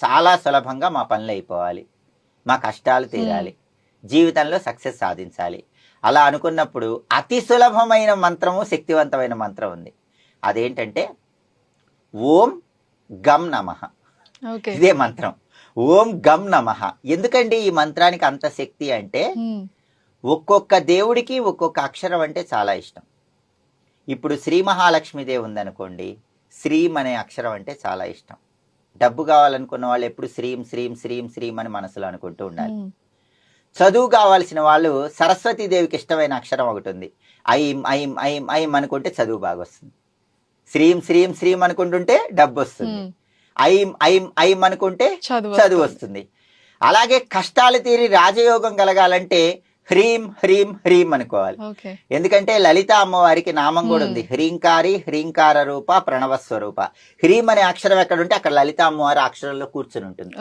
చాలా సులభంగా మా పనులు అయిపోవాలి, మా కష్టాలు తీరాలి, జీవితంలో సక్సెస్ సాధించాలి. అలా అనుకున్నప్పుడు అతి సులభమైన మంత్రము, శక్తివంతమైన మంత్రం ఉంది. అదేంటంటే ఓం గం నమః. ఓకే. ఇదే మంత్రం, ఓం గం నమః. ఎందుకండి ఈ మంత్రానికి అంత శక్తి అంటే, ఒక్కొక్క దేవుడికి ఒక్కొక్క అక్షరం అంటే చాలా ఇష్టం. ఇప్పుడు శ్రీ మహాలక్ష్మీదేవి ఉందనుకోండి, శ్రీం అనే అక్షరం అంటే చాలా ఇష్టం. డబ్బు కావాలనుకున్న వాళ్ళు ఎప్పుడు శ్రీం శ్రీం శ్రీం శ్రీం అని మనసులో అనుకుంటూ ఉండాలి. చదువు కావాల్సిన వాళ్ళు సరస్వతీదేవికి ఇష్టమైన అక్షరం ఒకటి ఉంది, ఐం ఐం ఐం ఐం అనుకుంటే చదువు బాగా వస్తుంది. శ్రీం శ్రీం శ్రీం అనుకుంటుంటే డబ్బు వస్తుంది. ఐం ఐం ఐం అనుకుంటే చదువు వస్తుంది. అలాగే కష్టాలు తీరి రాజయోగం కలగాలంటే హ్రీం హ్రీం హ్రీం అనుకోవాలి. ఎందుకంటే లలిత అమ్మవారికి నామం కూడా ఉంది, హ్రీంకారి హ్రీంకార రూప ప్రణవ స్వరూప. హ్రీం అనే అక్షరం ఎక్కడ ఉంటే అక్కడ లలిత అమ్మవారి అక్షరంలో కూర్చుని ఉంటుంది.